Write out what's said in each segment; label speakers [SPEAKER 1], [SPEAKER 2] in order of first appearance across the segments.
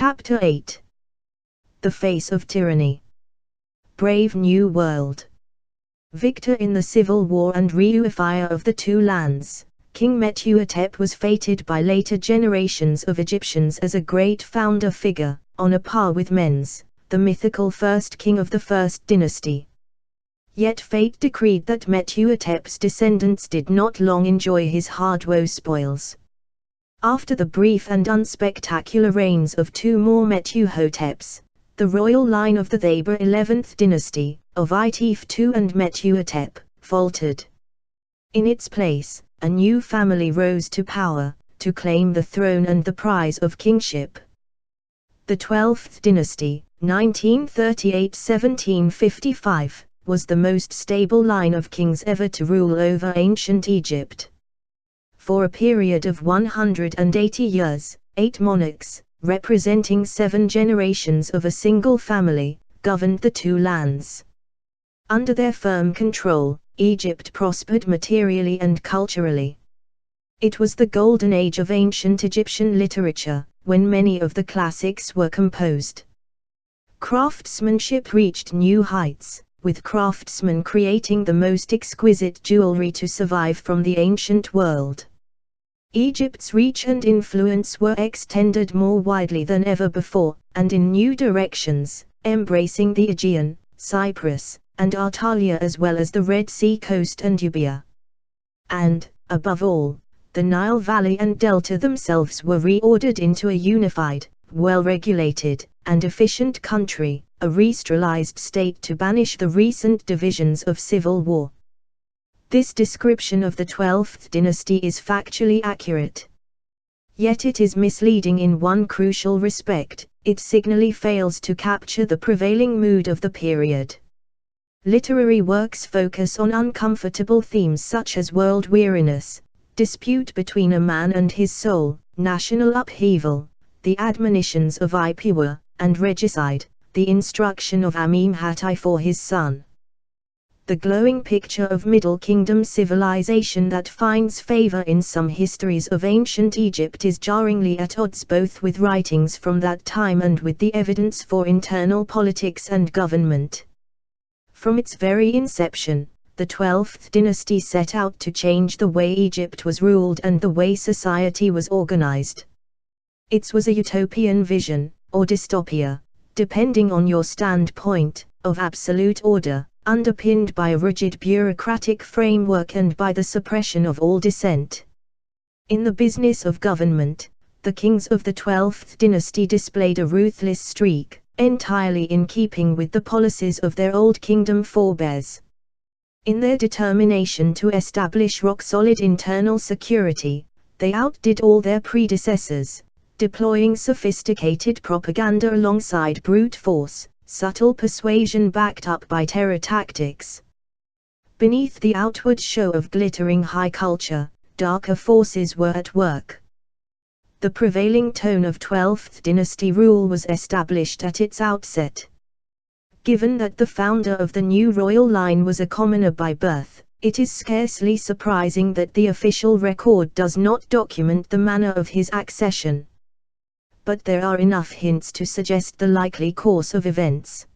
[SPEAKER 1] Chapter 8. The Face of Tyranny. Brave New World. Victor in the civil war and reunifier of the two lands, King Metuhotep was feted by later generations of Egyptians as a great founder figure, on a par with Men's, the mythical first king of the first dynasty. Yet fate decreed that Metuhotep's descendants did not long enjoy his hard-won spoils. After the brief and unspectacular reigns of two more Metuhoteps, the royal line of the Thaber 11th dynasty, of Itif II and Metuhotep, faltered. In its place, a new family rose to power, to claim the throne and the prize of kingship. The 12th dynasty, 1938–1755, was the most stable line of kings ever to rule over ancient Egypt. For a period of 180 years, 8 monarchs, representing 7 generations of a single family, governed the two lands. Under their firm control, Egypt prospered materially and culturally. It was the golden age of ancient Egyptian literature, when many of the classics were composed. Craftsmanship reached new heights, with craftsmen creating the most exquisite jewelry to survive from the ancient world. Egypt's reach and influence were extended more widely than ever before, and in new directions, embracing the Aegean, Cyprus, and Anatolia as well as the Red Sea coast and Euboea. And, above all, the Nile Valley and Delta themselves were reordered into a unified, well-regulated, and efficient country, a restructured state to banish the recent divisions of civil war. This description of the 12th dynasty is factually accurate. Yet it is misleading in one crucial respect: it signally fails to capture the prevailing mood of the period. Literary works focus on uncomfortable themes such as world weariness, dispute between a man and his soul, national upheaval, the admonitions of Ipuwer, and regicide, the instruction of Amenhotep for his son. The glowing picture of Middle Kingdom civilization that finds favor in some histories of ancient Egypt is jarringly at odds both with writings from that time and with the evidence for internal politics and government. From its very inception, the 12th dynasty set out to change the way Egypt was ruled and the way society was organized. It was a utopian vision, or dystopia, depending on your standpoint, of absolute order, underpinned by a rigid bureaucratic framework and by the suppression of all dissent. In the business of government, the kings of the 12th dynasty displayed a ruthless streak, entirely in keeping with the policies of their old kingdom forebears. In their determination to establish rock-solid internal security, they outdid all their predecessors, deploying sophisticated propaganda alongside brute force, subtle persuasion backed up by terror tactics. Beneath the outward show of glittering high culture, darker forces were at work. The prevailing tone of 12th dynasty rule was established at its outset. Given that the founder of the new royal line was a commoner by birth, it is scarcely surprising that the official record does not document the manner of his accession. But there are enough hints to suggest the likely course of events.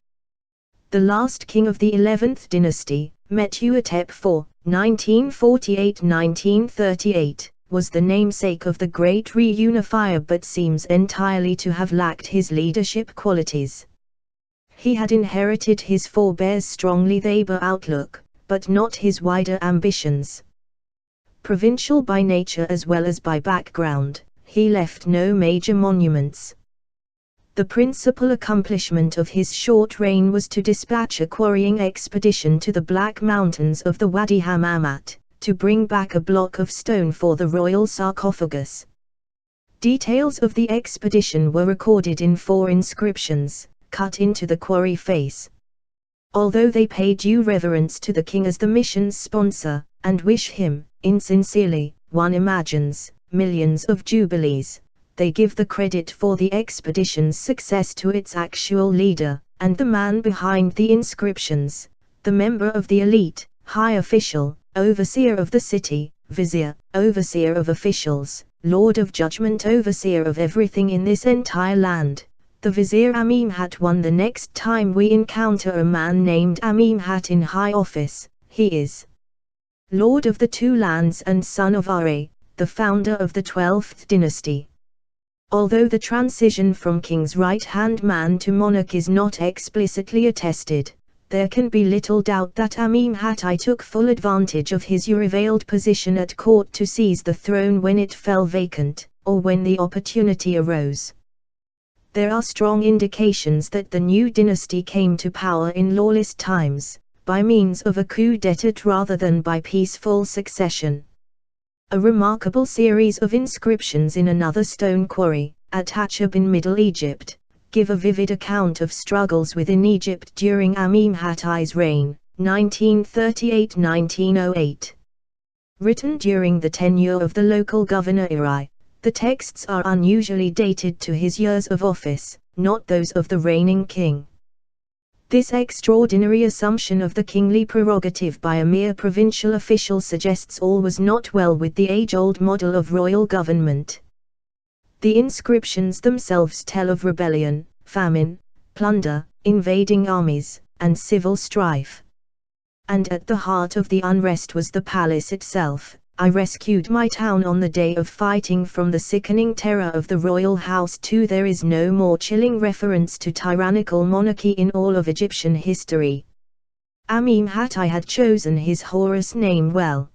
[SPEAKER 1] The last king of the 11th dynasty, Metuhotep IV, 1948–1938, was the namesake of the great reunifier but seems entirely to have lacked his leadership qualities. He had inherited his forebears' strongly Thaber outlook, but not his wider ambitions. Provincial by nature as well as by background, he left no major monuments. The principal accomplishment of his short reign was to dispatch a quarrying expedition to the Black Mountains of the Wadi Hammamat, to bring back a block of stone for the royal sarcophagus. Details of the expedition were recorded in 4 inscriptions, cut into the quarry face. Although they pay due reverence to the king as the mission's sponsor, and wish him, insincerely, one imagines, millions of jubilees, they give the credit for the expedition's success to its actual leader, and the man behind the inscriptions, the member of the elite, high official, overseer of the city, vizier, overseer of officials, lord of judgment, overseer of everything in this entire land, the Vizier Amenemhat I. The next time we encounter a man named Amenemhat in high office, he is Lord of the Two Lands and son of Ra, the founder of the 12th dynasty. Although the transition from king's right-hand man to monarch is not explicitly attested, there can be little doubt that Amenemhat I took full advantage of his ureveiled position at court to seize the throne when it fell vacant, or when the opportunity arose. There are strong indications that the new dynasty came to power in lawless times, by means of a coup d'état rather than by peaceful succession. A remarkable series of inscriptions in another stone quarry, at Hatshep in Middle Egypt, give a vivid account of struggles within Egypt during Amenemhat I's reign, 1938–1908. Written during the tenure of the local governor Eri, the texts are unusually dated to his years of office, not those of the reigning king. This extraordinary assumption of the kingly prerogative by a mere provincial official suggests all was not well with the age-old model of royal government. The inscriptions themselves tell of rebellion, famine, plunder, invading armies, and civil strife. And at the heart of the unrest was the palace itself. I rescued my town on the day of fighting from the sickening terror of the royal house too. There is no more chilling reference to tyrannical monarchy in all of Egyptian history. Amenemhat I had chosen his Horus name well.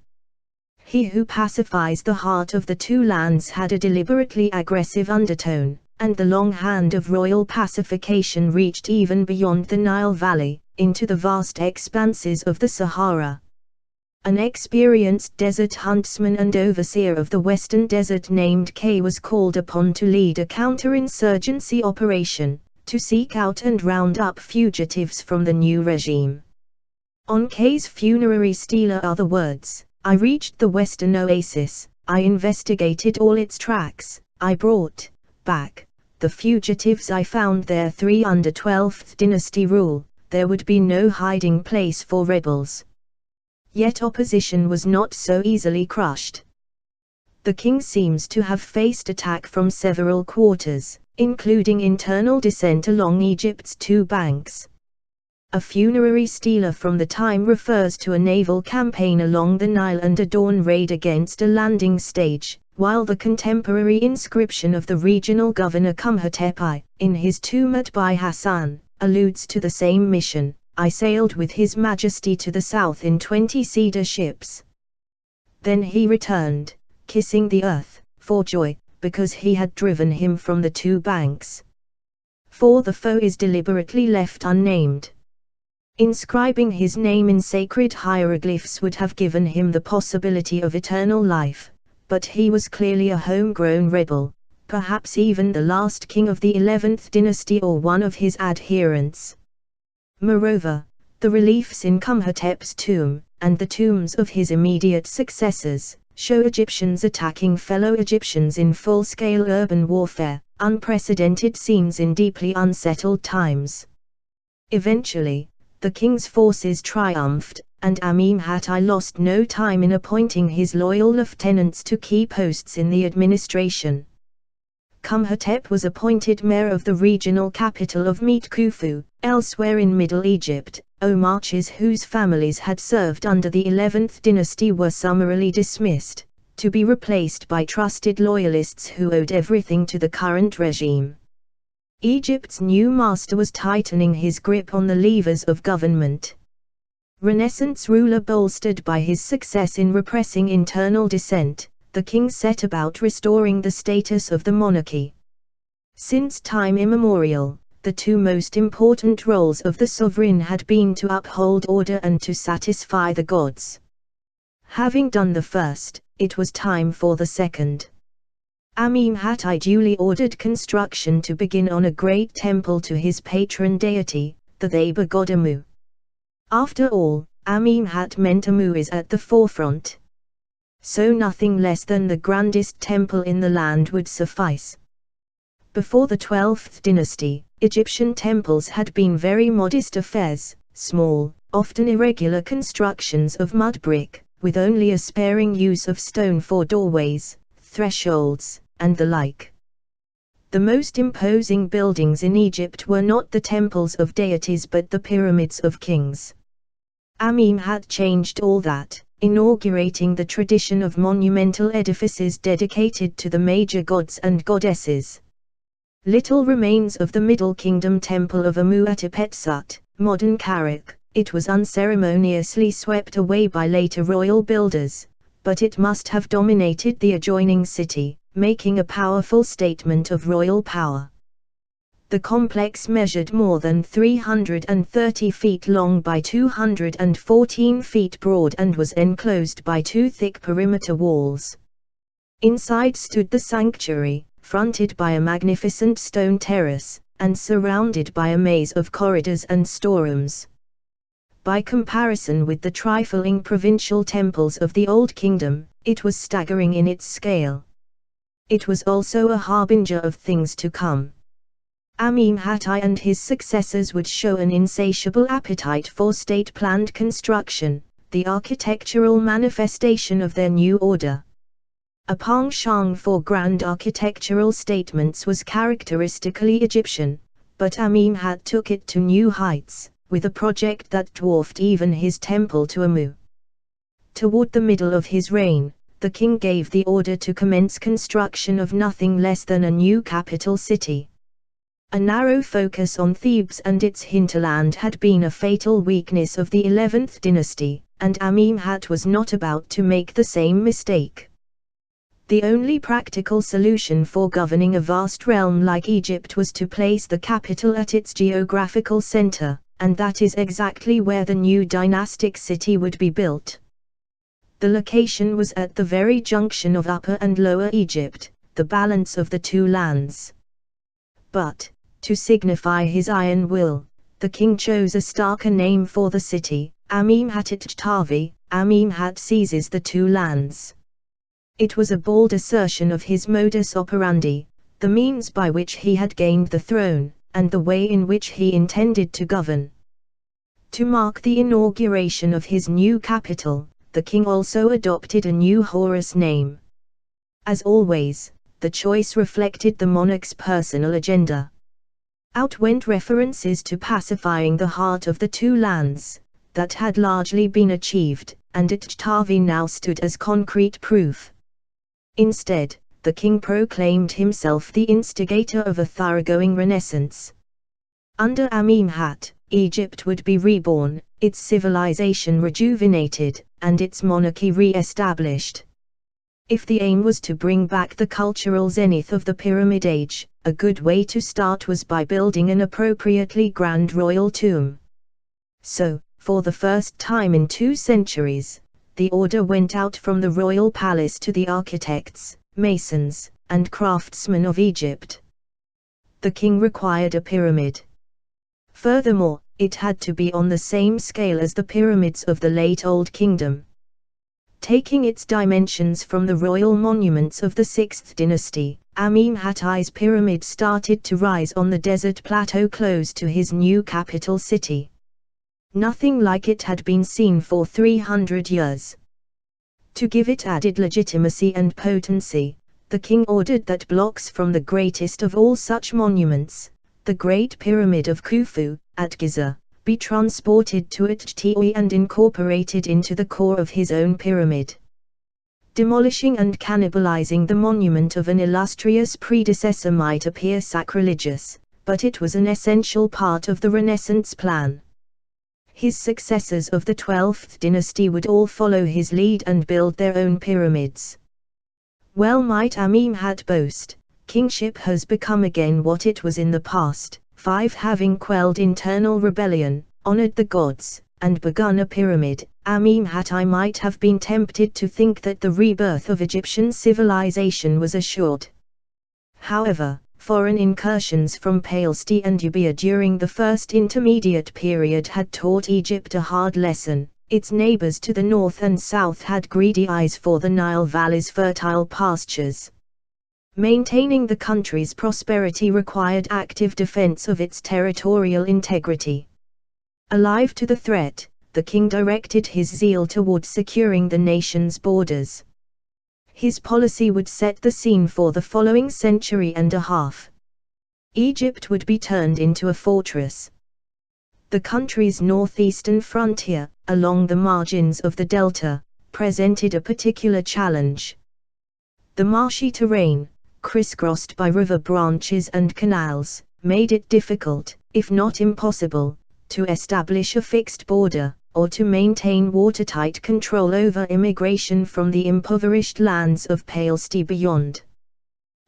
[SPEAKER 1] He who pacifies the heart of the two lands had a deliberately aggressive undertone, and the long hand of royal pacification reached even beyond the Nile Valley, into the vast expanses of the Sahara. An experienced desert huntsman and overseer of the western desert named K was called upon to lead a counterinsurgency operation, to seek out and round up fugitives from the new regime. On K's funerary stele are the words, "I reached the western oasis, I investigated all its tracks, I brought back the fugitives I found there." 3 Under 12th dynasty rule, there would be no hiding place for rebels. Yet opposition was not so easily crushed. The king seems to have faced attack from several quarters, including internal dissent along Egypt's two banks. A funerary stele from the time refers to a naval campaign along the Nile and a dawn raid against a landing stage, while the contemporary inscription of the regional governor Qumhotep I, in his tomb at Bai Hassan, alludes to the same mission. "I sailed with His Majesty to the south in 20 cedar ships. Then he returned, kissing the earth, for joy, because he had driven him from the two banks." For the foe is deliberately left unnamed. Inscribing his name in sacred hieroglyphs would have given him the possibility of eternal life, but he was clearly a homegrown rebel, perhaps even the last king of the 11th dynasty or one of his adherents. Moreover, the reliefs in Qumhotep's tomb, and the tombs of his immediate successors, show Egyptians attacking fellow Egyptians in full-scale urban warfare, unprecedented scenes in deeply unsettled times. Eventually, the king's forces triumphed, and Amenemhat I lost no time in appointing his loyal lieutenants to key posts in the administration. Qumhotep was appointed mayor of the regional capital of Met Khufu. Elsewhere in Middle Egypt, Omarches whose families had served under the 11th dynasty were summarily dismissed, to be replaced by trusted loyalists who owed everything to the current regime. Egypt's new master was tightening his grip on the levers of government. Renaissance ruler bolstered by his success in repressing internal dissent, the king set about restoring the status of the monarchy. Since time immemorial, the two most important roles of the sovereign had been to uphold order and to satisfy the gods. Having done the first, it was time for the second. Amenemhat I duly ordered construction to begin on a great temple to his patron deity, the Theba god Amu. After all, Amenemhat meant Amu is at the forefront. So nothing less than the grandest temple in the land would suffice. Before the 12th dynasty, Egyptian temples had been very modest affairs, small, often irregular constructions of mud brick, with only a sparing use of stone for doorways, thresholds, and the like. The most imposing buildings in Egypt were not the temples of deities but the pyramids of kings. Amenemhat changed all that, inaugurating the tradition of monumental edifices dedicated to the major gods and goddesses. Little remains of the Middle Kingdom temple of Amu-Atepet-Sut, modern Karak. It was unceremoniously swept away by later royal builders, but it must have dominated the adjoining city, making a powerful statement of royal power. The complex measured more than 330 feet long by 214 feet broad and was enclosed by 2 thick perimeter walls. Inside stood the sanctuary, fronted by a magnificent stone terrace, and surrounded by a maze of corridors and storerooms. By comparison with the trifling provincial temples of the Old Kingdom, it was staggering in its scale. It was also a harbinger of things to come. Amenemhat I and his successors would show an insatiable appetite for state-planned construction, the architectural manifestation of their new order. A penchant for grand architectural statements was characteristically Egyptian, but Amenemhat took it to new heights, with a project that dwarfed even his temple to Amu. Toward the middle of his reign, the king gave the order to commence construction of nothing less than a new capital city. A narrow focus on Thebes and its hinterland had been a fatal weakness of the 11th dynasty, and Amenemhat was not about to make the same mistake. The only practical solution for governing a vast realm like Egypt was to place the capital at its geographical center, and that is exactly where the new dynastic city would be built. The location was at the very junction of Upper and Lower Egypt, the balance of the two lands. But, to signify his iron will, the king chose a starker name for the city, Amenemhat-Tawvi. Amenemhat seizes the two lands. It was a bold assertion of his modus operandi, the means by which he had gained the throne, and the way in which he intended to govern. To mark the inauguration of his new capital, the king also adopted a new Horus name. As always, the choice reflected the monarch's personal agenda. Out went references to pacifying the heart of the two lands, that had largely been achieved, and Tawvi now stood as concrete proof. Instead, the king proclaimed himself the instigator of a thoroughgoing renaissance. Under Amenemhat, Egypt would be reborn, its civilization rejuvenated, and its monarchy re-established. If the aim was to bring back the cultural zenith of the Pyramid Age, a good way to start was by building an appropriately grand royal tomb. So, for the first time in 2 centuries, the order went out from the royal palace to the architects, masons, and craftsmen of Egypt. The king required a pyramid. Furthermore, it had to be on the same scale as the pyramids of the late Old Kingdom. Taking its dimensions from the royal monuments of the 6th dynasty, Amenemhat I's pyramid started to rise on the desert plateau close to his new capital city. Nothing like it had been seen for 300 years. To give it added legitimacy and potency, the king ordered that blocks from the greatest of all such monuments, the Great Pyramid of Khufu, at Giza, be transported to TRAFOAE and incorporated into the core of his own pyramid. Demolishing and cannibalizing the monument of an illustrious predecessor might appear sacrilegious, but it was an essential part of the Renaissance plan. His successors of the 12th dynasty would all follow his lead and build their own pyramids. Well might Amenemhat boast, kingship has become again what it was in the past. 5 Having quelled internal rebellion, honored the gods, and begun a pyramid, Amenemhat I might have been tempted to think that the rebirth of Egyptian civilization was assured. However, foreign incursions from Palestine and Euboea during the First Intermediate Period had taught Egypt a hard lesson. Its neighbors to the north and south had greedy eyes for the Nile Valley's fertile pastures. Maintaining the country's prosperity required active defense of its territorial integrity. Alive to the threat, the king directed his zeal toward securing the nation's borders. His policy would set the scene for the following century and a half, Egypt would be turned into a fortress. The country's northeastern frontier, along the margins of the delta, presented a particular challenge. The marshy terrain, crisscrossed by river branches and canals, made it difficult, if not impossible, to establish a fixed border, or to maintain watertight control over immigration from the impoverished lands of Palestine beyond.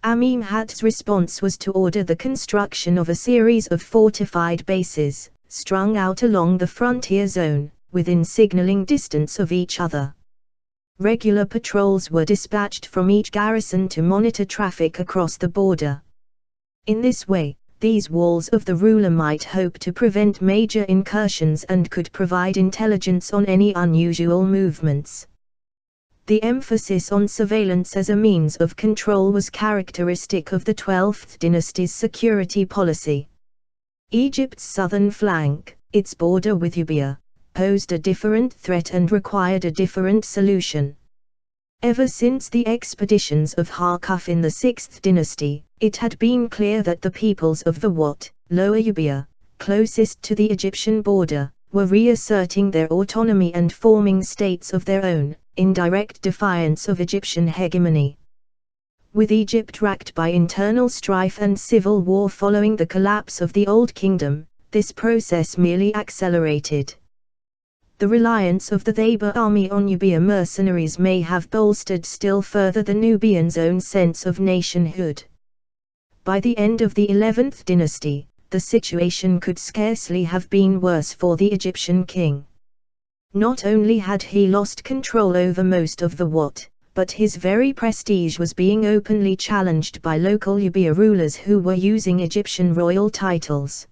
[SPEAKER 1] Amenhotep's response was to order the construction of a series of fortified bases, strung out along the frontier zone, within signaling distance of each other. Regular patrols were dispatched from each garrison to monitor traffic across the border. In this way, these walls of the ruler might hope to prevent major incursions and could provide intelligence on any unusual movements. The emphasis on surveillance as a means of control was characteristic of the 12th dynasty's security policy. Egypt's southern flank, its border with Libya, posed a different threat and required a different solution. Ever since the expeditions of Harkuf in the 6th dynasty, it had been clear that the peoples of the Wat, Lower Libya, closest to the Egyptian border, were reasserting their autonomy and forming states of their own, in direct defiance of Egyptian hegemony. With Egypt racked by internal strife and civil war following the collapse of the Old Kingdom, this process merely accelerated. The reliance of the Thaber army on Nubia mercenaries may have bolstered still further the Nubians' own sense of nationhood. By the end of the 11th dynasty, the situation could scarcely have been worse for the Egyptian king. Not only had he lost control over most of the Wat, but his very prestige was being openly challenged by local Libya rulers who were using Egyptian royal titles.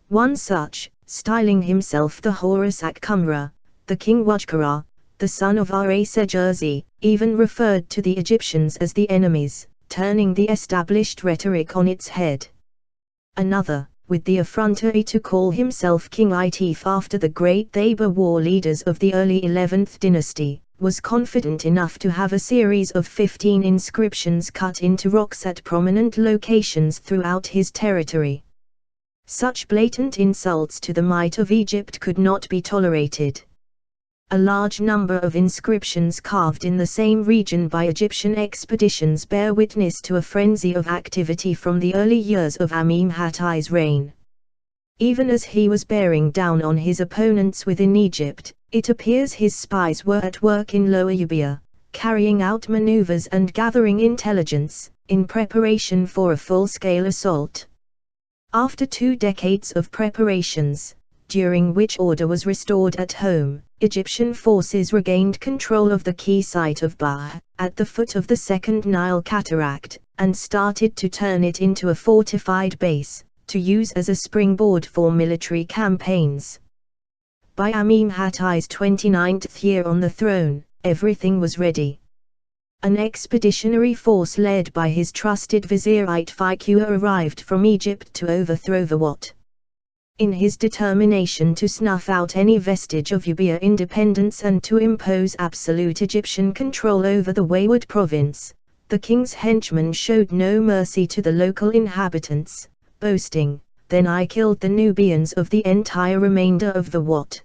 [SPEAKER 1] One such, styling himself the Horus Akkumra, the King Wajkara, the son of Ra Jersey, even referred to the Egyptians as the enemies, turning the established rhetoric on its head. Another, with the effrontery to call himself King Itif after the great Thaber war leaders of the early 11th dynasty, was confident enough to have a series of 15 inscriptions cut into rocks at prominent locations throughout his territory. Such blatant insults to the might of Egypt could not be tolerated. A large number of inscriptions carved in the same region by Egyptian expeditions bear witness to a frenzy of activity from the early years of Amenhotep's reign. Even as he was bearing down on his opponents within Egypt, it appears his spies were at work in Lower Libya, carrying out maneuvers and gathering intelligence, in preparation for a full-scale assault. After 2 decades of preparations, during which order was restored at home, Egyptian forces regained control of the key site of Bah, at the foot of the Second Nile Cataract, and started to turn it into a fortified base, to use as a springboard for military campaigns. By Amenhotep's 29th year on the throne, everything was ready. An expeditionary force led by his trusted vizier Itfiqua arrived from Egypt to overthrow the Wat. In his determination to snuff out any vestige of Libya independence and to impose absolute Egyptian control over the wayward province, the king's henchmen showed no mercy to the local inhabitants, boasting, "Then I killed the Nubians of the entire remainder of the Wat.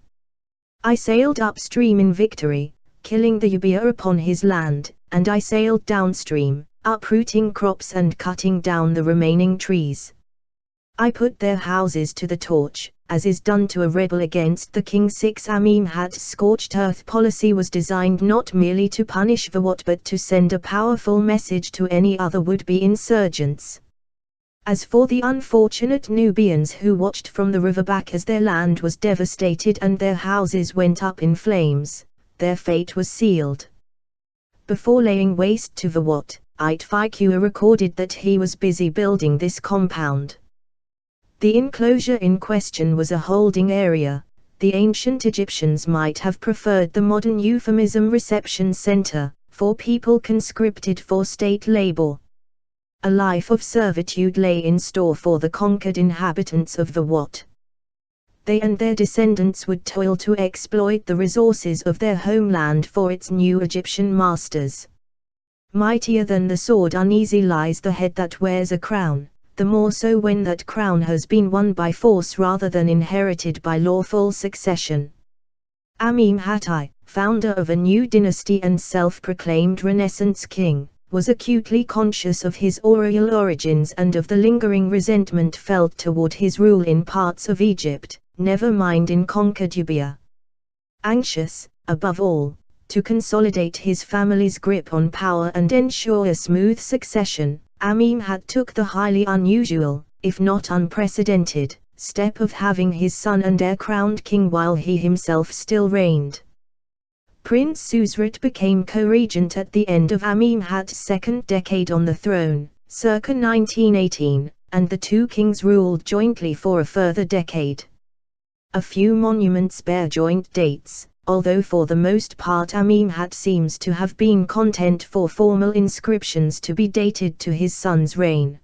[SPEAKER 1] I sailed upstream in victory, killing the Libya upon his land, and I sailed downstream, uprooting crops and cutting down the remaining trees. I put their houses to the torch, as is done to a rebel against the king." Amenhotep's scorched earth policy was designed not merely to punish the Wat but to send a powerful message to any other would-be insurgents. As for the unfortunate Nubians who watched from the river back as their land was devastated and their houses went up in flames, their fate was sealed. Before laying waste to the Wat, Itfiqua recorded that he was busy building this compound. The enclosure in question was a holding area. The ancient Egyptians might have preferred the modern euphemism reception center, for people conscripted for state labor. A life of servitude lay in store for the conquered inhabitants of the Wat. They and their descendants would toil to exploit the resources of their homeland for its new Egyptian masters. Mightier than the sword uneasy lies the head that wears a crown. the more so when that crown has been won by force rather than inherited by lawful succession. Amenemhat, founder of a new dynasty and self-proclaimed Renaissance king, was acutely conscious of his royal origins and of the lingering resentment felt toward his rule in parts of Egypt, never mind in conquered Euboea. Anxious, above all, to consolidate his family's grip on power and ensure a smooth succession, Amenemhat took the highly unusual, if not unprecedented, step of having his son and heir crowned king while he himself still reigned. Prince Susret became co-regent at the end of Amenemhat's second decade on the throne, circa 1918, and the two kings ruled jointly for a further decade. A few monuments bear joint dates, although for the most part Amenemhat seems to have been content for formal inscriptions to be dated to his son's reign.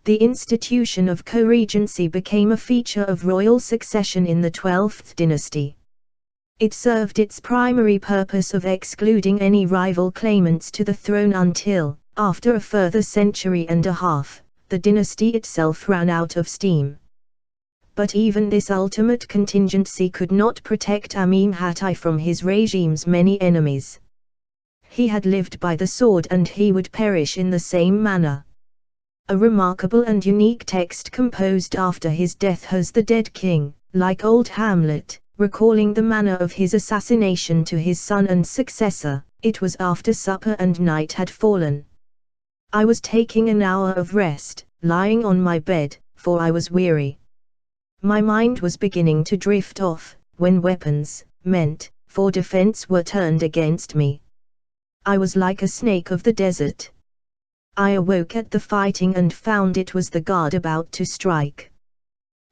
[SPEAKER 1] The institution of co-regency became a feature of royal succession in the 12th dynasty. It served its primary purpose of excluding any rival claimants to the throne until, after a further century and a half, the dynasty itself ran out of steam. But even this ultimate contingency could not protect Amenemhat from his regime's many enemies. He had lived by the sword and he would perish in the same manner. A remarkable and unique text composed after his death has the dead king, like old Hamlet, recalling the manner of his assassination to his son and successor. It was after supper and night had fallen. I was taking an hour of rest, lying on my bed, for I was weary. My mind was beginning to drift off, when weapons, meant for defense, were turned against me. I was like a snake of the desert. I awoke at the fighting and found it was the guard about to strike.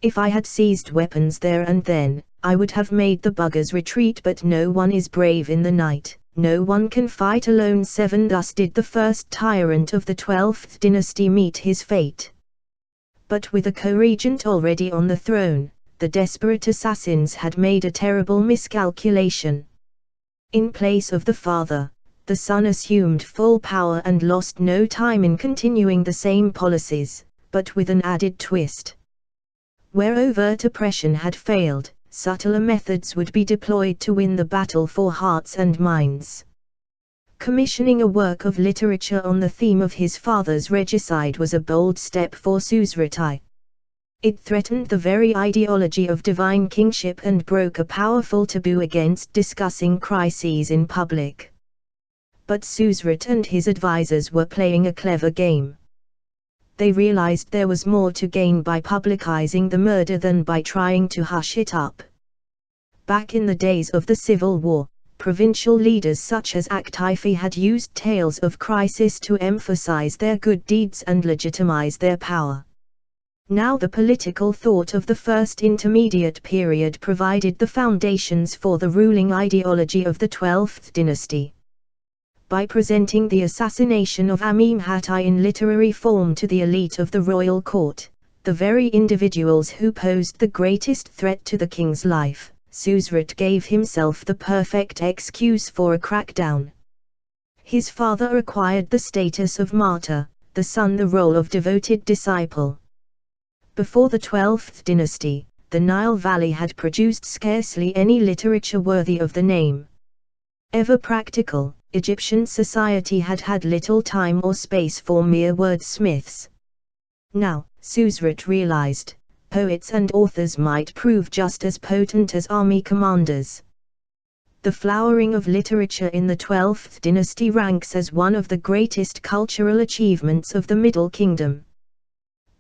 [SPEAKER 1] If I had seized weapons there and then, I would have made the buggers retreat, but no one is brave in the night, no one can fight alone. 7 Thus did the first tyrant of the 12th dynasty meet his fate. But with a co-regent already on the throne, the desperate assassins had made a terrible miscalculation. In place of the father, the son assumed full power and lost no time in continuing the same policies, but with an added twist. Where overt oppression had failed, subtler methods would be deployed to win the battle for hearts and minds. Commissioning a work of literature on the theme of his father's regicide was a bold step for Susret. It threatened the very ideology of divine kingship and broke a powerful taboo against discussing crises in public. But Susret and his advisors were playing a clever game. They realized there was more to gain by publicizing the murder than by trying to hush it up. Back in the days of the Civil War, provincial leaders such as Aktifi had used tales of crisis to emphasize their good deeds and legitimize their power. Now the political thought of the first intermediate period provided the foundations for the ruling ideology of the 12th dynasty. By presenting the assassination of Amenemhat in literary form to the elite of the royal court, the very individuals who posed the greatest threat to the king's life, Susret gave himself the perfect excuse for a crackdown. His father acquired the status of martyr, the son the role of devoted disciple. Before the 12th dynasty, the Nile Valley had produced scarcely any literature worthy of the name. Ever practical, Egyptian society had had little time or space for mere wordsmiths. Now, Susret realized, poets and authors might prove just as potent as army commanders. The flowering of literature in the 12th dynasty ranks as one of the greatest cultural achievements of the Middle Kingdom.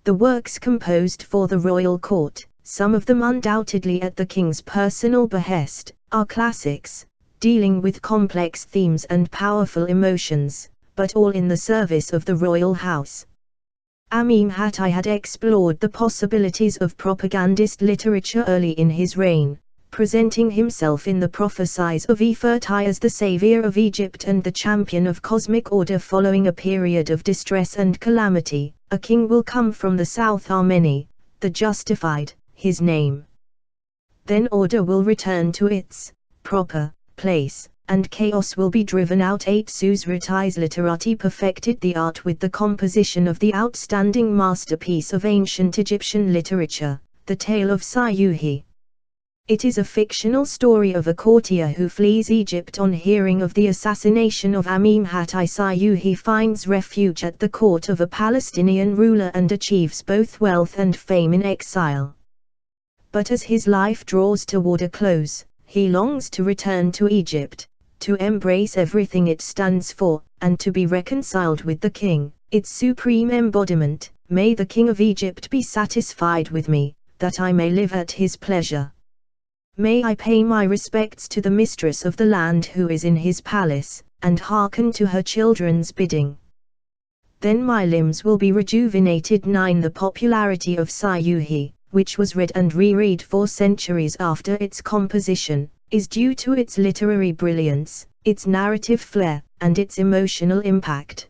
[SPEAKER 1] The works composed for the royal court, some of them undoubtedly at the king's personal behest, are classics, dealing with complex themes and powerful emotions, but all in the service of the royal house. Amenemhat had explored the possibilities of propagandist literature early in his reign, presenting himself in the prophecies of Nefertiti as the savior of Egypt and the champion of cosmic order following a period of distress and calamity. A king will come from the south, Ameni, the justified, his name. Then order will return to its proper place, and chaos will be driven out. 8. Suzretai's literati perfected the art with the composition of the outstanding masterpiece of ancient Egyptian literature, the Tale of Sayuhi. It is a fictional story of a courtier who flees Egypt on hearing of the assassination of Amenhotep. Sayuhi finds refuge at the court of a Palestinian ruler and achieves both wealth and fame in exile. But as his life draws toward a close, he longs to return to Egypt, to embrace everything it stands for, and to be reconciled with the king, its supreme embodiment. May the king of Egypt be satisfied with me, that I may live at his pleasure. May I pay my respects to the mistress of the land who is in his palace, and hearken to her children's bidding. Then my limbs will be rejuvenated. 9. The popularity of Sayuhi, which was read and reread for centuries after its composition, is due to its literary brilliance, its narrative flair, and its emotional impact.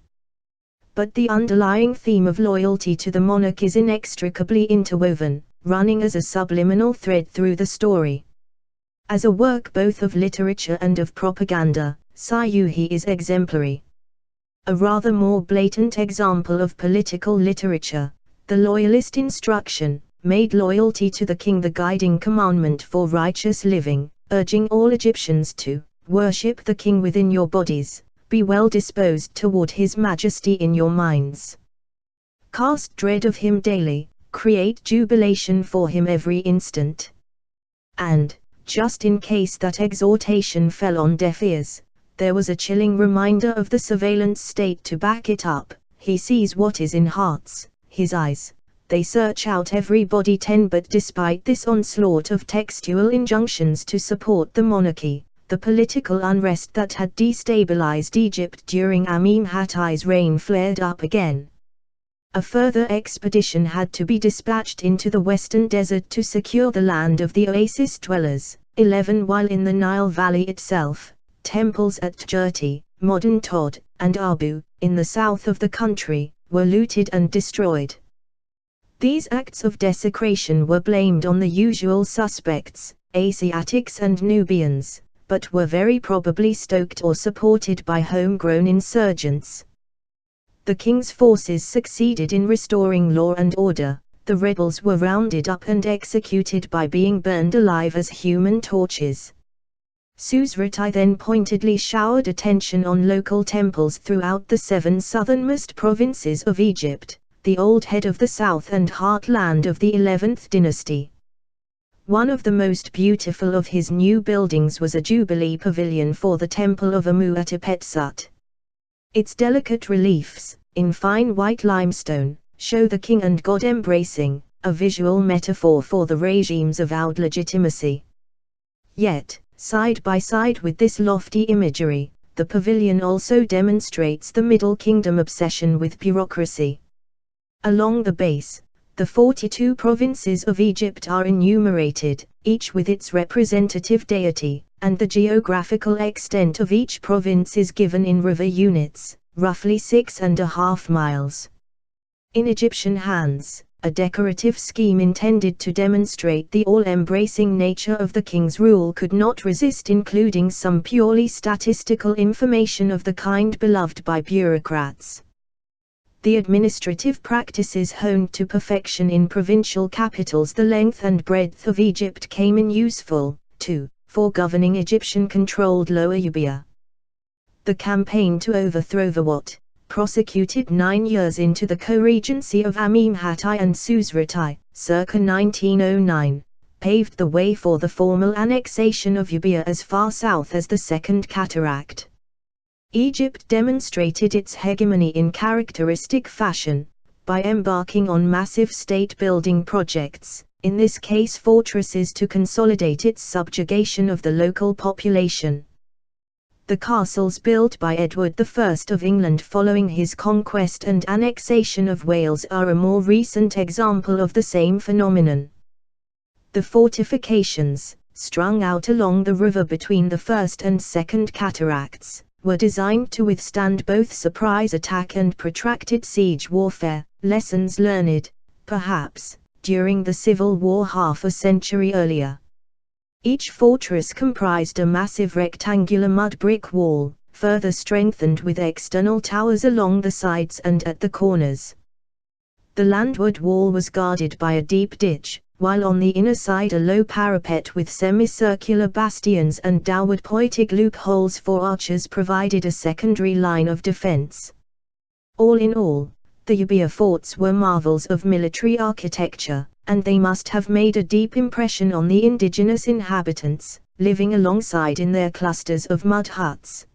[SPEAKER 1] But the underlying theme of loyalty to the monarch is inextricably interwoven, running as a subliminal thread through the story. As a work both of literature and of propaganda, Sayuhi is exemplary. A rather more blatant example of political literature, the loyalist instruction, made loyalty to the king the guiding commandment for righteous living, urging all Egyptians to worship the king within your bodies, be well disposed toward his majesty in your minds. Cast dread of him daily, create jubilation for him every instant. And, just in case that exhortation fell on deaf ears, there was a chilling reminder of the surveillance state to back it up. He sees what is in hearts, his eyes, they search out everybody. 10. But despite this onslaught of textual injunctions to support the monarchy, the political unrest that had destabilized Egypt during Amenhotep's reign flared up again. A further expedition had to be dispatched into the western desert to secure the land of the oasis dwellers. 11. While in the Nile Valley itself, temples at Tjurti, modern Tod, and Abu, in the south of the country, were looted and destroyed. These acts of desecration were blamed on the usual suspects, Asiatics and Nubians, but were very probably stoked or supported by homegrown insurgents. The king's forces succeeded in restoring law and order. The rebels were rounded up and executed by being burned alive as human torches. Suzretai then pointedly showered attention on local temples throughout the 7 southernmost provinces of Egypt, the old head of the south and heartland of the 11th dynasty. One of the most beautiful of his new buildings was a Jubilee pavilion for the temple of Amu at Epetsut. Its delicate reliefs, in fine white limestone, show the king and god embracing, a visual metaphor for the regime's avowed legitimacy. Yet, side by side with this lofty imagery, the pavilion also demonstrates the Middle Kingdom obsession with bureaucracy. Along the base, the 42 provinces of Egypt are enumerated, each with its representative deity, and the geographical extent of each province is given in river units, roughly 6.5 miles. In Egyptian hands, a decorative scheme intended to demonstrate the all-embracing nature of the king's rule could not resist including some purely statistical information of the kind beloved by bureaucrats. The administrative practices honed to perfection in provincial capitals. The length and breadth of Egypt came in useful, too, for governing Egyptian-controlled Lower Euboea. The campaign to overthrow the Wat, prosecuted 9 years into the co-regency of Amenhotep and Suzretai, circa 1909, paved the way for the formal annexation of Euboea as far south as the Second Cataract. Egypt demonstrated its hegemony in characteristic fashion, by embarking on massive state-building projects, in this case fortresses to consolidate its subjugation of the local population. The castles built by Edward I of England following his conquest and annexation of Wales are a more recent example of the same phenomenon. The fortifications, strung out along the river between the First and Second Cataracts, were designed to withstand both surprise attack and protracted siege warfare, lessons learned, perhaps, during the Civil War half a century earlier. Each fortress comprised a massive rectangular mud brick wall, further strengthened with external towers along the sides and at the corners. The landward wall was guarded by a deep ditch, while on the inner side a low parapet with semicircular bastions and downward pointed loopholes for archers provided a secondary line of defense. All in all, the Euboea forts were marvels of military architecture, and they must have made a deep impression on the indigenous inhabitants, living alongside in their clusters of mud huts.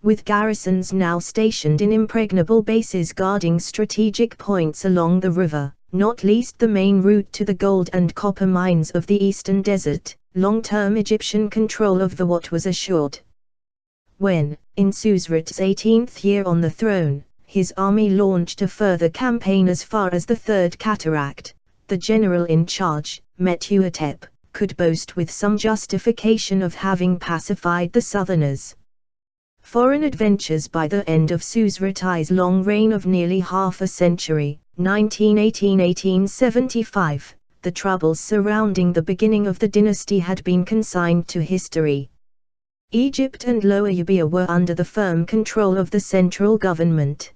[SPEAKER 1] With garrisons now stationed in impregnable bases guarding strategic points along the river, not least the main route to the gold and copper mines of the eastern desert, long-term Egyptian control of the what was assured. When, in Susret's 18th year on the throne, his army launched a further campaign as far as the Third Cataract, the general in charge, Metuhotep, could boast with some justification of having pacified the southerners. Foreign adventures. By the end of Susret's long reign of nearly half a century, 1918–1875, the troubles surrounding the beginning of the dynasty had been consigned to history. Egypt and Lower Euboea were under the firm control of the central government.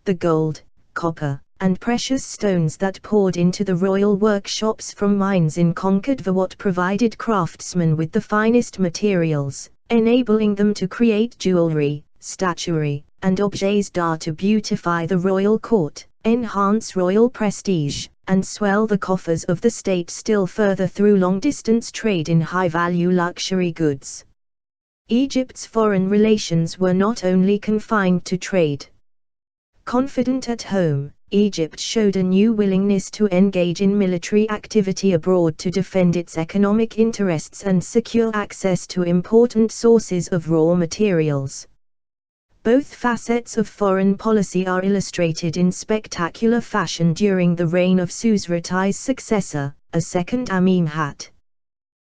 [SPEAKER 1] The gold, copper, and precious stones that poured into the royal workshops from mines in conquered Vawat provided craftsmen with the finest materials, enabling them to create jewelry, statuary, and objets d'art to beautify the royal court, enhance royal prestige, and swell the coffers of the state still further through long-distance trade in high-value luxury goods. Egypt's foreign relations were not only confined to trade. Confident at home, Egypt showed a new willingness to engage in military activity abroad to defend its economic interests and secure access to important sources of raw materials. Both facets of foreign policy are illustrated in spectacular fashion during the reign of Susret's successor, a second Amenemhat.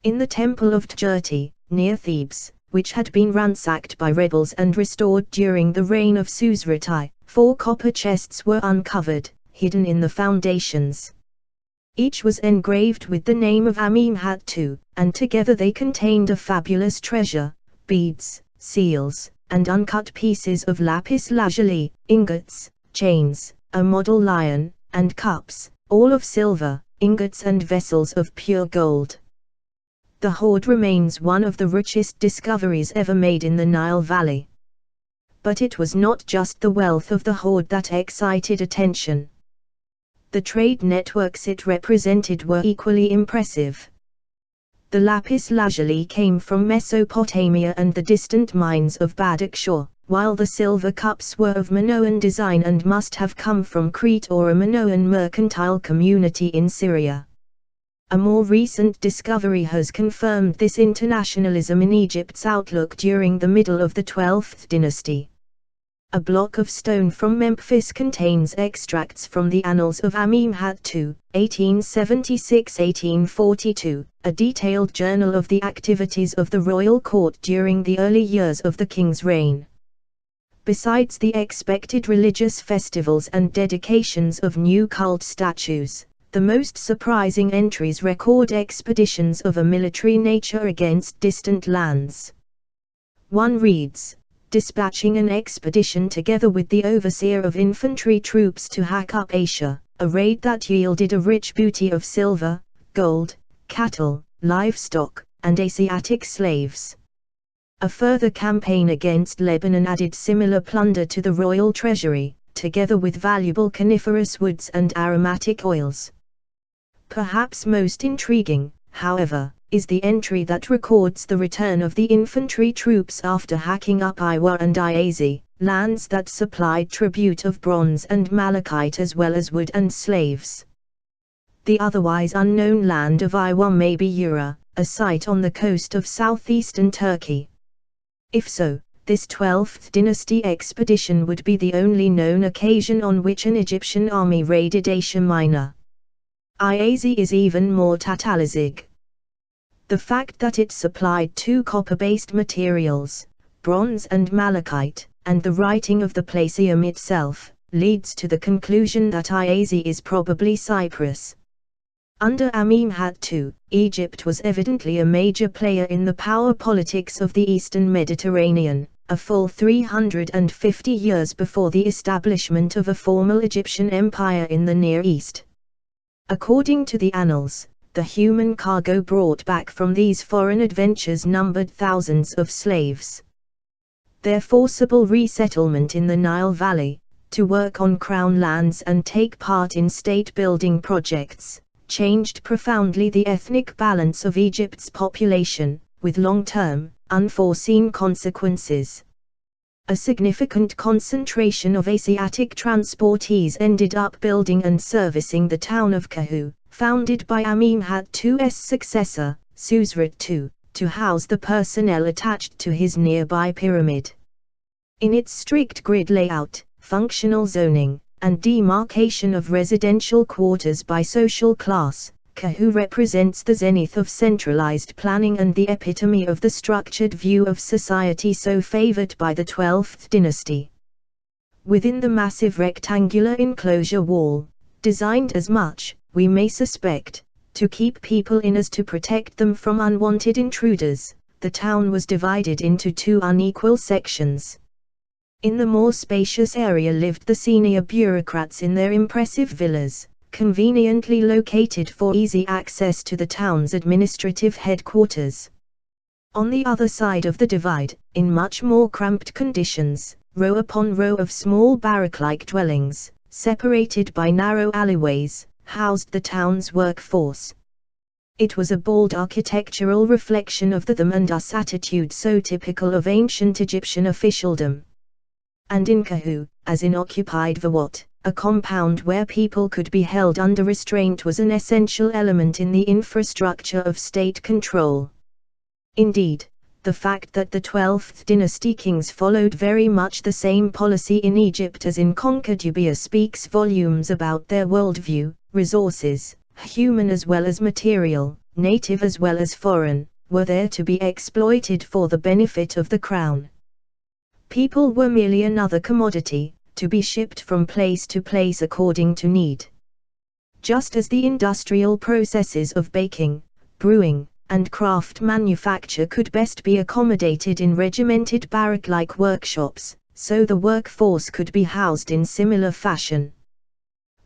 [SPEAKER 1] In the Temple of Tjurti, near Thebes, which had been ransacked by rebels and restored during the reign of Susret, 4 copper chests were uncovered, hidden in the foundations. Each was engraved with the name of Amenemhat II, and together they contained a fabulous treasure: beads, seals, and uncut pieces of lapis lazuli, ingots, chains, a model lion, and cups, all of silver, ingots and vessels of pure gold. The hoard remains one of the richest discoveries ever made in the Nile Valley. But it was not just the wealth of the hoard that excited attention. The trade networks it represented were equally impressive. The lapis lazuli came from Mesopotamia and the distant mines of Badakhshah, while the silver cups were of Minoan design and must have come from Crete or a Minoan mercantile community in Syria. A more recent discovery has confirmed this internationalism in Egypt's outlook during the middle of the 12th dynasty. A block of stone from Memphis contains extracts from the Annals of Amenemhat II, 1876–1842, a detailed journal of the activities of the royal court during the early years of the king's reign. Besides the expected religious festivals and dedications of new cult statues, the most surprising entries record expeditions of a military nature against distant lands. One reads, dispatching an expedition together with the overseer of infantry troops to hack up Asia, a raid that yielded a rich booty of silver, gold, cattle, livestock, and Asiatic slaves. A further campaign against Lebanon added similar plunder to the royal treasury, together with valuable coniferous woods and aromatic oils. Perhaps most intriguing, however, is the entry that records the return of the infantry troops after hacking up Iwa and Iazi, lands that supplied tribute of bronze and malachite as well as wood and slaves. The otherwise unknown land of Iwa may be Ura, a site on the coast of southeastern Turkey. If so, this 12th dynasty expedition would be the only known occasion on which an Egyptian army raided Asia Minor. Iazi is even more tantalizing. The fact that it supplied 2 copper-based materials, bronze and malachite, and the writing of the Placeum itself, leads to the conclusion that Iazi is probably Cyprus. Under Amenemhat II, Egypt was evidently a major player in the power politics of the Eastern Mediterranean, a full 350 years before the establishment of a formal Egyptian empire in the Near East. According to the annals, the human cargo brought back from these foreign adventures numbered thousands of slaves. Their forcible resettlement in the Nile Valley, to work on crown lands and take part in state-building projects, changed profoundly the ethnic balance of Egypt's population, with long-term, unforeseen consequences. A significant concentration of Asiatic transportees ended up building and servicing the town of Kahu, founded by Amenemhat II's successor, Susret II, to house the personnel attached to his nearby pyramid. In its strict grid layout, functional zoning, and demarcation of residential quarters by social class, Kahu represents the zenith of centralized planning and the epitome of the structured view of society so favored by the 12th dynasty. Within the massive rectangular enclosure wall, designed as much, we may suspect, to keep people in as to protect them from unwanted intruders, the town was divided into two unequal sections. In the more spacious area lived the senior bureaucrats in their impressive villas, conveniently located for easy access to the town's administrative headquarters. On the other side of the divide, in much more cramped conditions, row upon row of small barrack-like dwellings, separated by narrow alleyways, housed the town's workforce. It was a bold architectural reflection of the them and us attitude so typical of ancient Egyptian officialdom. And in Kahu, as in occupied Vawat, a compound where people could be held under restraint was an essential element in the infrastructure of state control. Indeed, the fact that the 12th dynasty kings followed very much the same policy in Egypt as in conquered Nubia speaks volumes about their worldview. Resources, human as well as material, native as well as foreign, were there to be exploited for the benefit of the crown. People were merely another commodity, to be shipped from place to place according to need. Just as the industrial processes of baking, brewing, and craft manufacture could best be accommodated in regimented barrack-like workshops, so the workforce could be housed in similar fashion.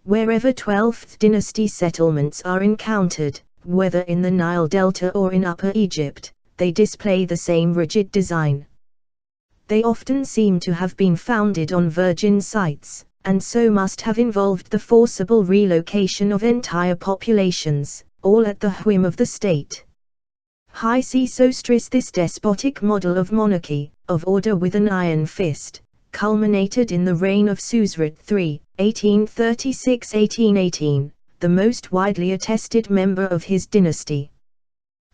[SPEAKER 1] Wherever 12th dynasty settlements are encountered, whether in the Nile Delta or in Upper Egypt, they display the same rigid design. They often seem to have been founded on virgin sites, and so must have involved the forcible relocation of entire populations, all at the whim of the state. High Sesostris, this despotic model of monarchy, of order with an iron fist, culminated in the reign of Susret III, 1836–1818, the most widely attested member of his dynasty.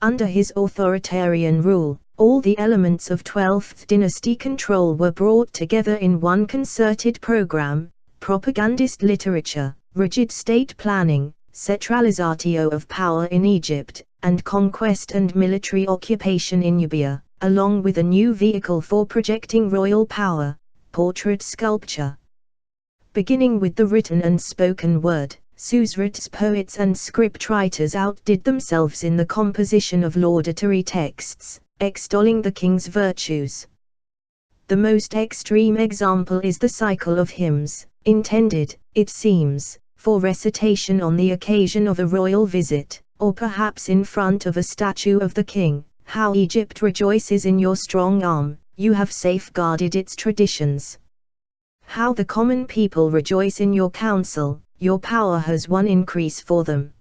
[SPEAKER 1] Under his authoritarian rule, all the elements of 12th dynasty control were brought together in one concerted program: propagandist literature, rigid state planning, centralizatio of power in Egypt, and conquest and military occupation in Nubia, along with a new vehicle for projecting royal power, portrait sculpture. Beginning with the written and spoken word, Susret's poets and scriptwriters outdid themselves in the composition of laudatory texts, extolling the king's virtues. The most extreme example is the cycle of hymns, intended, it seems, for recitation on the occasion of a royal visit, or perhaps in front of a statue of the king. How Egypt rejoices in your strong arm, you have safeguarded its traditions. How the common people rejoice in your counsel, your power has won increase for them.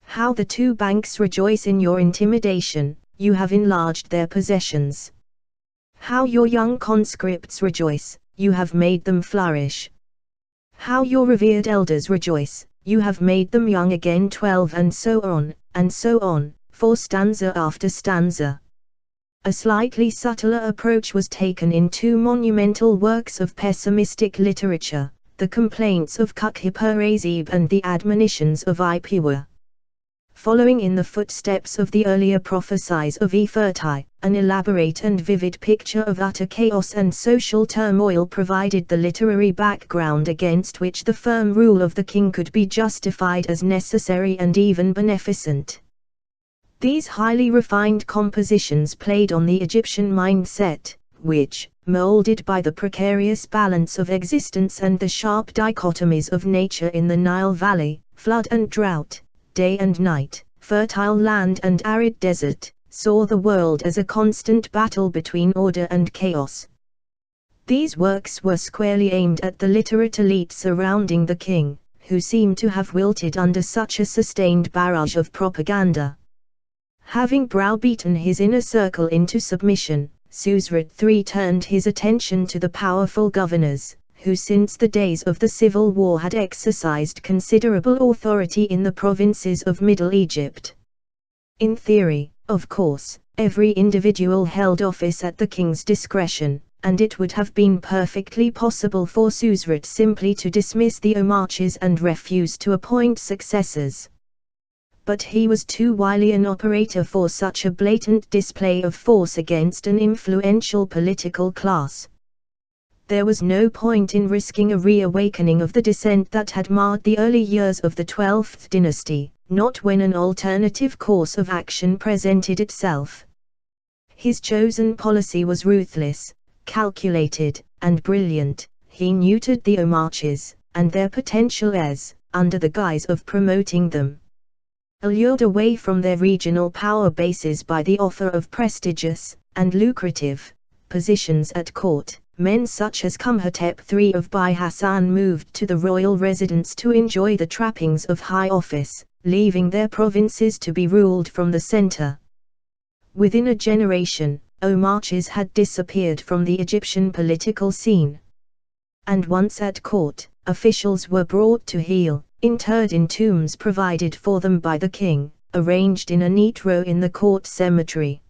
[SPEAKER 1] How the two banks rejoice in your intimidation, you have enlarged their possessions. How your young conscripts rejoice, you have made them flourish. How your revered elders rejoice, you have made them young again. 12 and so on, for stanza after stanza. A slightly subtler approach was taken in two monumental works of pessimistic literature, the Complaints of Kukhiperezeb and the Admonitions of Ipiwa. Following in the footsteps of the earlier prophecies of Nefertiti, an elaborate and vivid picture of utter chaos and social turmoil provided the literary background against which the firm rule of the king could be justified as necessary and even beneficent. These highly refined compositions played on the Egyptian mindset, which, molded by the precarious balance of existence and the sharp dichotomies of nature in the Nile Valley, flood and drought, day and night, fertile land and arid desert, saw the world as a constant battle between order and chaos. These works were squarely aimed at the literate elite surrounding the king, who seemed to have wilted under such a sustained barrage of propaganda. Having browbeaten his inner circle into submission, Suzerain III turned his attention to the powerful governors, who since the days of the civil war had exercised considerable authority in the provinces of Middle Egypt. In theory, of course, every individual held office at the king's discretion, and it would have been perfectly possible for Suzerain simply to dismiss the Omarches and refuse to appoint successors. But he was too wily an operator for such a blatant display of force against an influential political class. There was no point in risking a reawakening of the dissent that had marred the early years of the 12th dynasty, not when an alternative course of action presented itself. His chosen policy was ruthless, calculated, and brilliant. He neutered the Omarches, and their potential heirs, under the guise of promoting them. Allured away from their regional power bases by the offer of prestigious, and lucrative, positions at court, men such as Kumhotep III of Bai Hassan moved to the royal residence to enjoy the trappings of high office, leaving their provinces to be ruled from the center. Within a generation, Omarches had disappeared from the Egyptian political scene. And once at court, officials were brought to heel, interred in tombs provided for them by the king, arranged in a neat row in the court cemetery.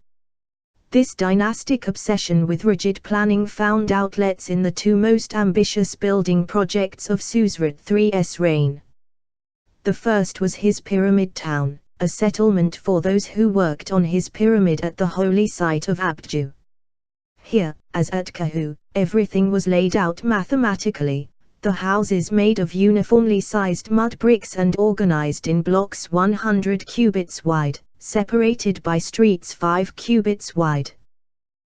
[SPEAKER 1] This dynastic obsession with rigid planning found outlets in the two most ambitious building projects of Suzerain III's reign. The first was his pyramid town, a settlement for those who worked on his pyramid at the holy site of Abju. Here, as at Kahu, everything was laid out mathematically. The houses made of uniformly sized mud bricks and organized in blocks 100 cubits wide, separated by streets 5 cubits wide.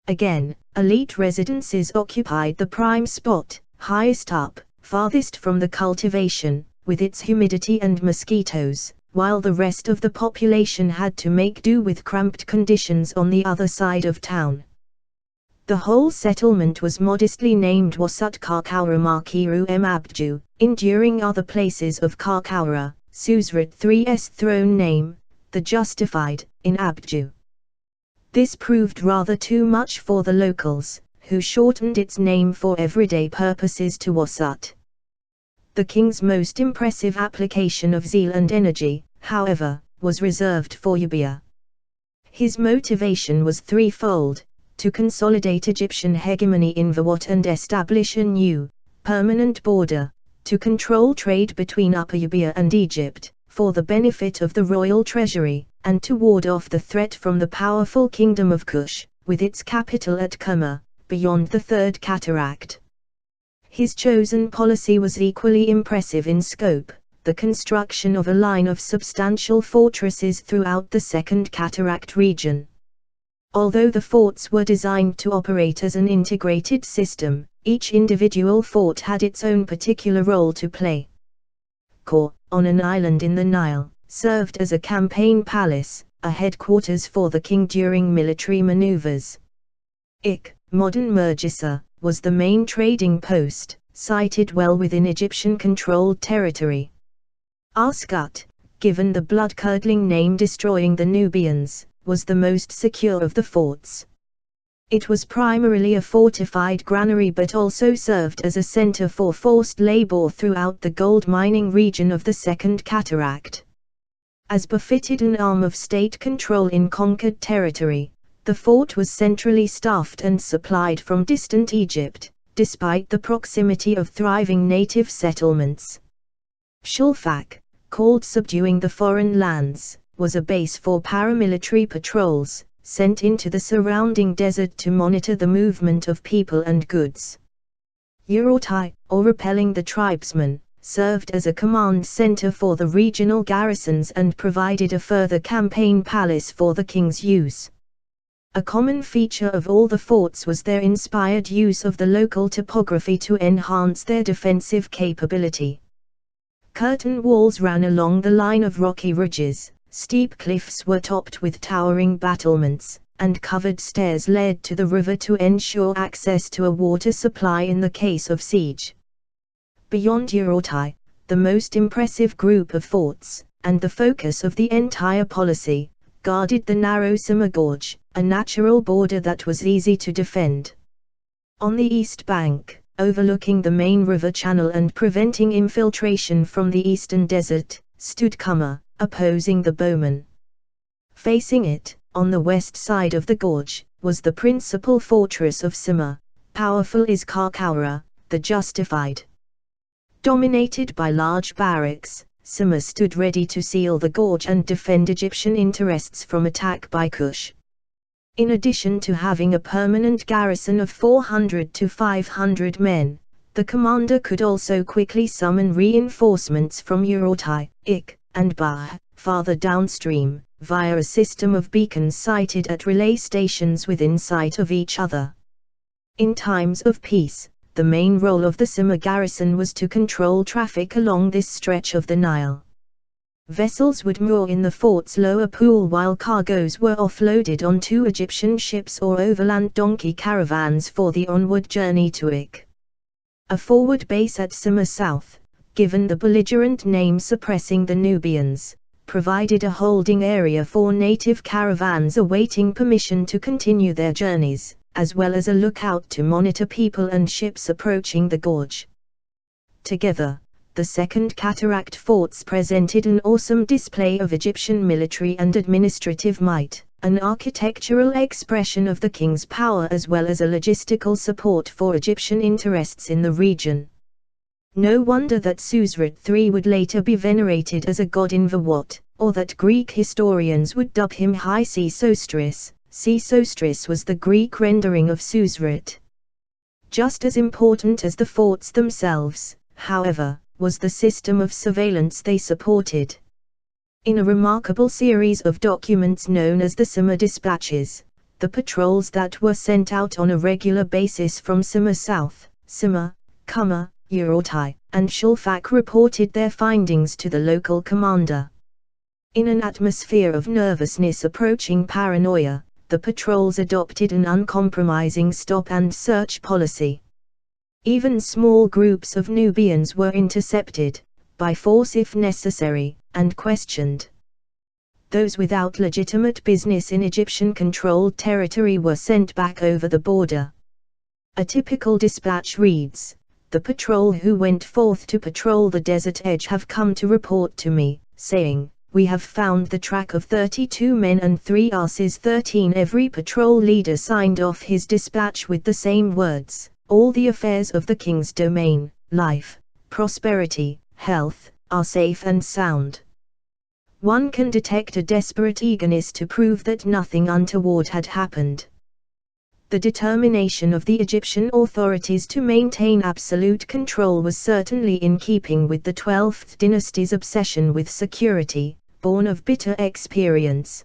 [SPEAKER 1] Again, elite residences occupied the prime spot, highest up, farthest from the cultivation, with its humidity and mosquitoes, while the rest of the population had to make do with cramped conditions on the other side of town. The whole settlement was modestly named Wasat Karkaura Makiru Abju, enduring other places of Karkaura, Suzerain III's throne name, the justified, in Abju. This proved rather too much for the locals, who shortened its name for everyday purposes to Wasat. The king's most impressive application of zeal and energy, however, was reserved for Euboea. His motivation was threefold: to consolidate Egyptian hegemony in Vawat and establish a new, permanent border, to control trade between Upper Euboea and Egypt, for the benefit of the royal treasury, and to ward off the threat from the powerful kingdom of Kush, with its capital at Qumah, beyond the Third Cataract. His chosen policy was equally impressive in scope: the construction of a line of substantial fortresses throughout the Second Cataract region. Although the forts were designed to operate as an integrated system, each individual fort had its own particular role to play. Kor, on an island in the Nile, served as a campaign palace, a headquarters for the king during military maneuvers. Ik, modern Mergissa, was the main trading post, sited well within Egyptian-controlled territory. Askut, given the blood-curdling name Destroying the Nubians, was the most secure of the forts. It was primarily a fortified granary but also served as a center for forced labor throughout the gold mining region of the Second Cataract. As befitted an arm of state control in conquered territory, the fort was centrally staffed and supplied from distant Egypt, despite the proximity of thriving native settlements. Shulfak, called Subduing the Foreign Lands, was a base for paramilitary patrols, sent into the surrounding desert to monitor the movement of people and goods. Urartu, or repelling the tribesmen, served as a command center for the regional garrisons and provided a further campaign palace for the king's use. A common feature of all the forts was their inspired use of the local topography to enhance their defensive capability. Curtain walls ran along the line of rocky ridges, steep cliffs were topped with towering battlements, and covered stairs led to the river to ensure access to a water supply in the case of siege. Beyond Urartu, the most impressive group of forts, and the focus of the entire policy, guarded the narrow Sima Gorge, a natural border that was easy to defend. On the east bank, overlooking the main river channel and preventing infiltration from the eastern desert, stood Kuma, opposing the bowmen. Facing it, on the west side of the gorge, was the principal fortress of Sima, powerful is Karkaura, the Justified. Dominated by large barracks, Sima stood ready to seal the gorge and defend Egyptian interests from attack by Kush. In addition to having a permanent garrison of 400 to 500 men, the commander could also quickly summon reinforcements from Urartu, Ik, and Bah, farther downstream, via a system of beacons sited at relay stations within sight of each other. In times of peace, the main role of the Sima garrison was to control traffic along this stretch of the Nile. Vessels would moor in the fort's lower pool while cargoes were offloaded onto Egyptian ships or overland donkey caravans for the onward journey to Ik. A forward base at Sima South, given the belligerent name suppressing the Nubians, provided a holding area for native caravans awaiting permission to continue their journeys, as well as a lookout to monitor people and ships approaching the gorge. Together, the Second Cataract forts presented an awesome display of Egyptian military and administrative might, an architectural expression of the king's power as well as a logistical support for Egyptian interests in the region. No wonder that Susret III would later be venerated as a god in Vawat, or that Greek historians would dub him High Sesostris. Sesostris was the Greek rendering of Susret. Just as important as the forts themselves, however, was the system of surveillance they supported. In a remarkable series of documents known as the Sima Dispatches, the patrols that were sent out on a regular basis from Sima South, Sima, Kuma, Urartu, and Shulfak reported their findings to the local commander. In an atmosphere of nervousness approaching paranoia, the patrols adopted an uncompromising stop-and-search policy. Even small groups of Nubians were intercepted, by force if necessary, and questioned. Those without legitimate business in Egyptian-controlled territory were sent back over the border. A typical dispatch reads, "The patrol who went forth to patrol the desert edge have come to report to me, saying, 'We have found the track of 32 men and 3 asses.' 13 Every patrol leader signed off his dispatch with the same words, 'All the affairs of the king's domain, life, prosperity, health, are safe and sound.' One can detect a desperate eagerness to prove that nothing untoward had happened. The determination of the Egyptian authorities to maintain absolute control was certainly in keeping with the 12th dynasty's obsession with security, born of bitter experience.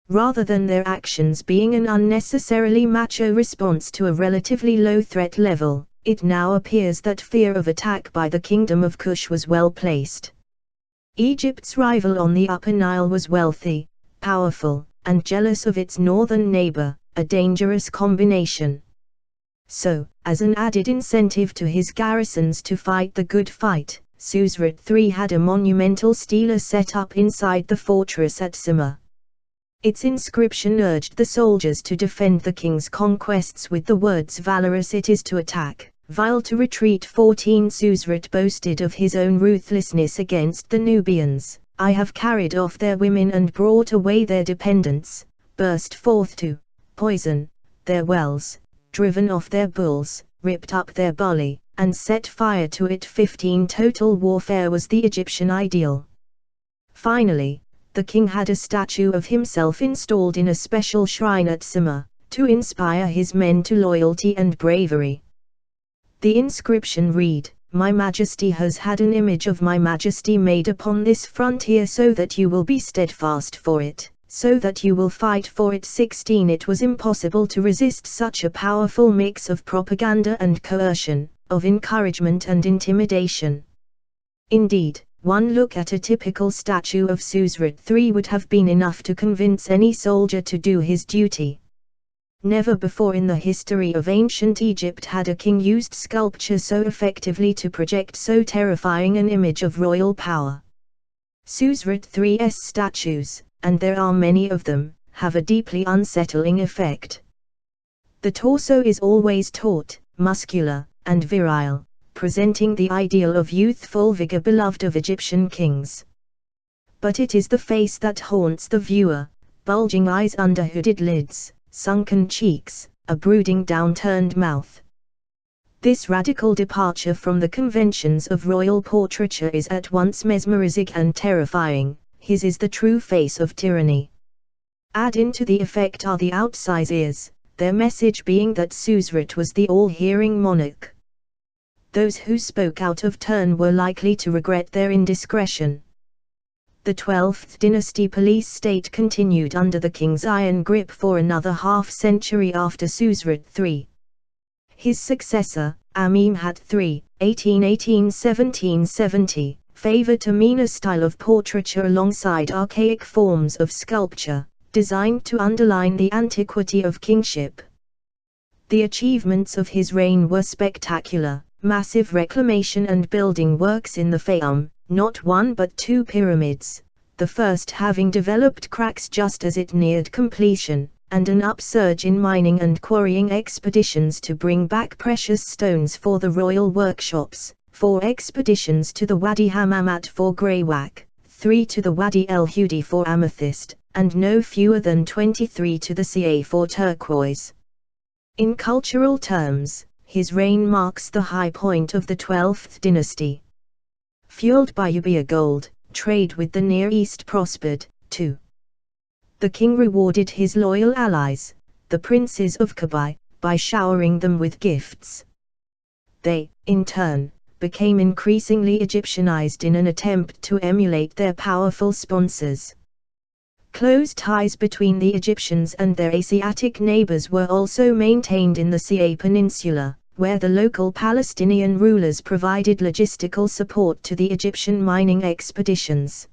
[SPEAKER 1] Rather than their actions being an unnecessarily macho response to a relatively low threat level, it now appears that fear of attack by the Kingdom of Kush was well placed. Egypt's rival on the Upper Nile was wealthy, powerful, and jealous of its northern neighbor, a dangerous combination. So, as an added incentive to his garrisons to fight the good fight, Susret III had a monumental stela set up inside the fortress at Sima. Its inscription urged the soldiers to defend the king's conquests with the words "Valorous it is to attack, vile to retreat." 14 Susret boasted of his own ruthlessness against the Nubians. "I have carried off their women and brought away their dependents, burst forth to poison their wells, driven off their bulls, ripped up their barley, and set fire to it." 15 Total warfare was the Egyptian ideal. Finally, the king had a statue of himself installed in a special shrine at Sumer, to inspire his men to loyalty and bravery. The inscription read, "My Majesty has had an image of my Majesty made upon this frontier so that you will be steadfast for it, so that you will fight for it." 16. It was impossible to resist such a powerful mix of propaganda and coercion, of encouragement and intimidation. Indeed, one look at a typical statue of Suzerain III would have been enough to convince any soldier to do his duty. Never before in the history of ancient Egypt had a king used sculpture so effectively to project so terrifying an image of royal power. Suzerain III's statues, and there are many of them, have a deeply unsettling effect. The torso is always taut, muscular, and virile, presenting the ideal of youthful vigor beloved of Egyptian kings. But it is the face that haunts the viewer, bulging eyes under hooded lids, sunken cheeks, a brooding downturned mouth. This radical departure from the conventions of royal portraiture is at once mesmerizing and terrifying. His is the true face of tyranny. Add into the effect are the outsize ears, their message being that Suzerain was the all-hearing monarch. Those who spoke out of turn were likely to regret their indiscretion. The 12th dynasty police state continued under the king's iron grip for another half-century after Suzerain III. His successor, Amenemhat III, 1818–1770, favored a meaner style of portraiture alongside archaic forms of sculpture, designed to underline the antiquity of kingship. The achievements of his reign were spectacular: massive reclamation and building works in the Fayum, not one but two pyramids, the first having developed cracks just as it neared completion, and an upsurge in mining and quarrying expeditions to bring back precious stones for the royal workshops, 4 expeditions to the Wadi Hammamat for greywacke, 3 to the Wadi El Hudi for amethyst, and no fewer than 23 to the Ca for turquoise. In cultural terms, his reign marks the high point of the 12th dynasty. Fueled by Euboea gold, trade with the Near East prospered, too. The king rewarded his loyal allies, the princes of Kabai, by showering them with gifts. They, in turn, became increasingly Egyptianized in an attempt to emulate their powerful sponsors. Close ties between the Egyptians and their Asiatic neighbors were also maintained in the Ca Peninsula, where the local Palestinian rulers provided logistical support to the Egyptian mining expeditions.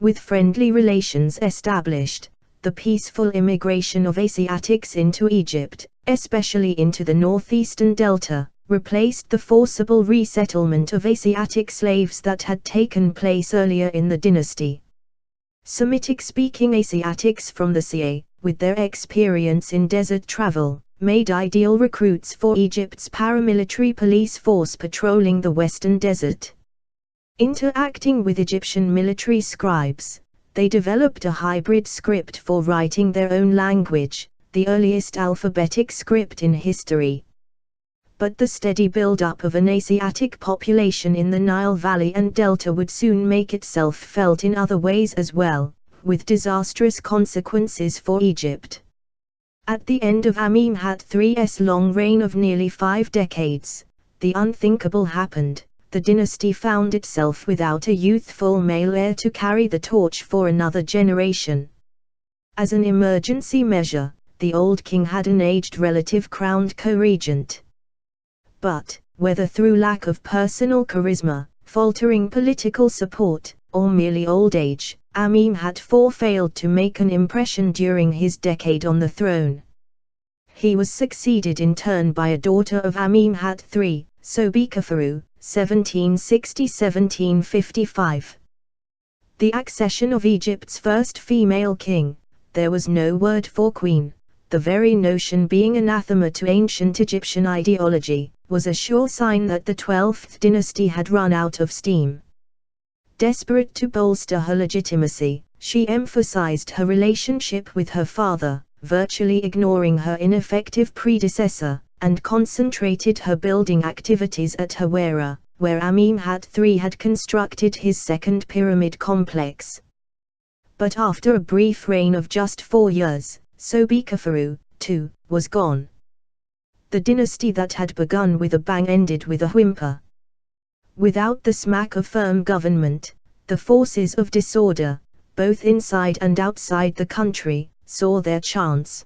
[SPEAKER 1] With friendly relations established, the peaceful immigration of Asiatics into Egypt, especially into the northeastern delta, replaced the forcible resettlement of Asiatic slaves that had taken place earlier in the dynasty. Semitic-speaking Asiatics from the Ca, with their experience in desert travel, made ideal recruits for Egypt's paramilitary police force patrolling the western desert. Interacting with Egyptian military scribes, they developed a hybrid script for writing their own language, the earliest alphabetic script in history. But the steady build-up of an Asiatic population in the Nile Valley and Delta would soon make itself felt in other ways as well, with disastrous consequences for Egypt. At the end of Amenemhat III's long reign of nearly 5 decades, the unthinkable happened. The dynasty found itself without a youthful male heir to carry the torch for another generation. As an emergency measure, the old king had an aged relative crowned co-regent. But, whether through lack of personal charisma, faltering political support, or merely old age, Amenemhat IV failed to make an impression during his decade on the throne. He was succeeded in turn by a daughter of Amenemhat III, Sobekneferu, 1760–1755. The accession of Egypt's first female king, there was no word for queen, the very notion being anathema to ancient Egyptian ideology, was a sure sign that the 12th dynasty had run out of steam. Desperate to bolster her legitimacy, she emphasized her relationship with her father, virtually ignoring her ineffective predecessor, and concentrated her building activities at Hawara, where Amenemhat III had constructed his second pyramid complex. But after a brief reign of just 4 years, Sobekefuru, too, was gone. The dynasty that had begun with a bang ended with a whimper. Without the smack of firm government, the forces of disorder, both inside and outside the country, saw their chance.